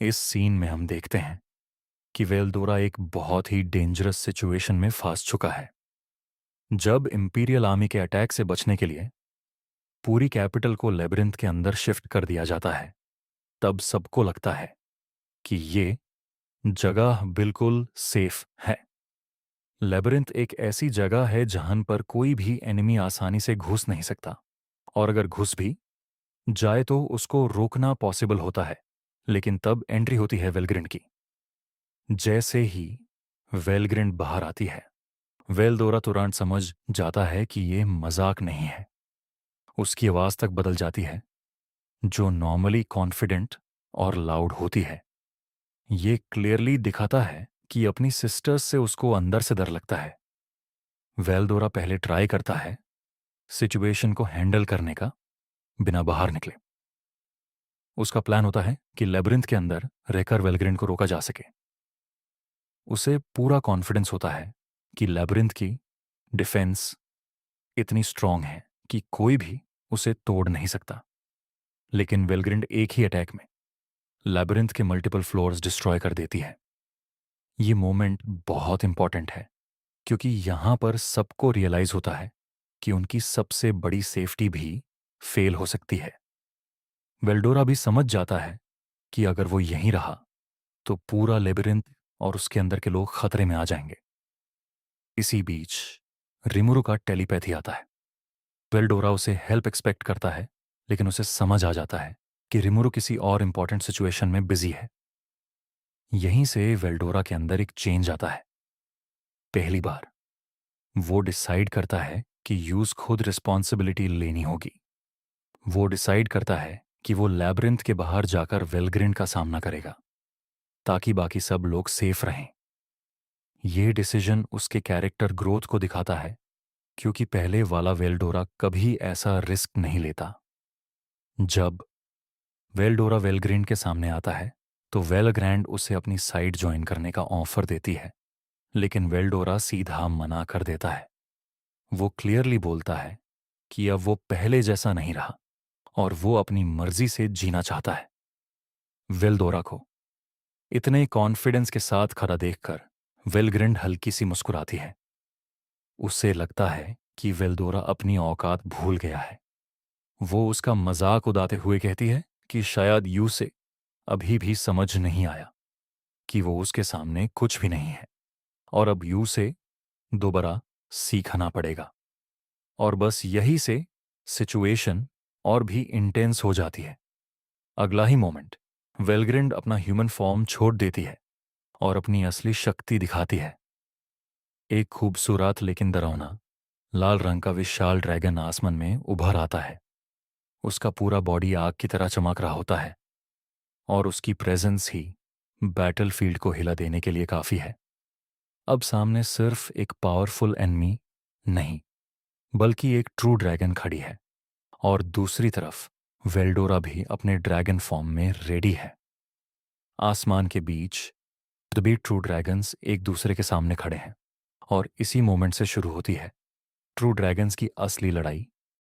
इस सीन में हम देखते हैं कि वेलदोरा एक बहुत ही डेंजरस सिचुएशन में फंस चुका है। जब इंपीरियल आर्मी के अटैक से बचने के लिए पूरी कैपिटल को लेबिरिंथ के अंदर शिफ्ट कर दिया जाता है, तब सबको लगता है कि ये जगह बिल्कुल सेफ है। लेबिरिंथ एक ऐसी जगह है जहां पर कोई भी एनिमी आसानी से घुस नहीं सकता, और अगर घुस भी जाए तो उसको रोकना पॉसिबल होता है। लेकिन तब एंट्री होती है वेलग्रिंड की। जैसे ही वेलग्रिंड बाहर आती है, वेलदोरा तुरंत समझ जाता है कि ये मजाक नहीं है। उसकी आवाज तक बदल जाती है, जो नॉर्मली कॉन्फिडेंट और लाउड होती है। ये क्लियरली दिखाता है कि अपनी सिस्टर्स से उसको अंदर से डर लगता है। वेलदोरा पहले ट्राई करता है सिचुएशन को हैंडल करने का, बिना बाहर निकले। उसका प्लान होता है कि लेबिरिंथ के अंदर रहकर वेलग्रिंड को रोका जा सके। उसे पूरा कॉन्फिडेंस होता है कि लेबिरिंथ की डिफेंस इतनी स्ट्रांग है कि कोई भी उसे तोड़ नहीं सकता। लेकिन वेलग्रिंड एक ही अटैक में लेबिरिंथ के मल्टीपल फ्लोर्स डिस्ट्रॉय कर देती है। ये मोमेंट बहुत इंपॉर्टेंट है, क्योंकि यहां पर सबको रियलाइज होता है कि उनकी सबसे बड़ी सेफ्टी भी फेल हो सकती है। वेल्डोरा भी समझ जाता है कि अगर वो यहीं रहा तो पूरा लेबिरिंथ और उसके अंदर के लोग खतरे में आ जाएंगे। इसी बीच रिमुरु का टेलीपैथी आता है। वेल्डोरा उसे हेल्प एक्सपेक्ट करता है, लेकिन उसे समझ आ जाता है कि रिमुरु किसी और इंपॉर्टेंट सिचुएशन में बिजी है। यहीं से वेल्डोरा के अंदर एक चेंज आता है। पहली बार वो डिसाइड करता है कि यूज खुद रिस्पॉन्सिबिलिटी लेनी होगी। वो डिसाइड करता है कि वो लैब्रिंथ के बाहर जाकर वेलग्रिंड का सामना करेगा, ताकि बाकी सब लोग सेफ रहें। ये डिसीजन उसके कैरेक्टर ग्रोथ को दिखाता है, क्योंकि पहले वाला वेल्डोरा कभी ऐसा रिस्क नहीं लेता। जब वेल्डोरा वेलग्रिंड के सामने आता है तो वेलग्रैंड उसे अपनी साइड ज्वाइन करने का ऑफर देती है, लेकिन वेल्डोरा सीधा मना कर देता है। वो क्लियरली बोलता है कि अब वो पहले जैसा नहीं रहा और वो अपनी मर्जी से जीना चाहता है। वेलडोरा को इतने कॉन्फिडेंस के साथ खड़ा देखकर वेलग्रिंड हल्की सी मुस्कुराती है। उससे लगता है कि वेल्डोरा अपनी औकात भूल गया है। वो उसका मजाक उड़ाते हुए कहती है कि शायद यू से अभी भी समझ नहीं आया कि वो उसके सामने कुछ भी नहीं है, और अब यू से दोबारा सीखना पड़ेगा। और बस यही से सिचुएशन और भी इंटेंस हो जाती है। अगला ही मोमेंट वेलग्रिंड अपना ह्यूमन फॉर्म छोड़ देती है और अपनी असली शक्ति दिखाती है। एक खूबसूरत लेकिन डरावना लाल रंग का विशाल ड्रैगन आसमान में उभर आता है। उसका पूरा बॉडी आग की तरह चमक रहा होता है, और उसकी प्रेजेंस ही बैटलफील्ड को हिला देने के लिए काफी है। अब सामने सिर्फ एक पावरफुल एनिमी नहीं, बल्कि एक ट्रू ड्रैगन खड़ी है, और दूसरी तरफ वेल्डोरा भी अपने ड्रैगन फॉर्म में रेडी है। आसमान के बीच सभी ट्रू ड्रैगन्स एक दूसरे के सामने खड़े हैं, और इसी मोमेंट से शुरू होती है ट्रू ड्रैगन्स की असली लड़ाई,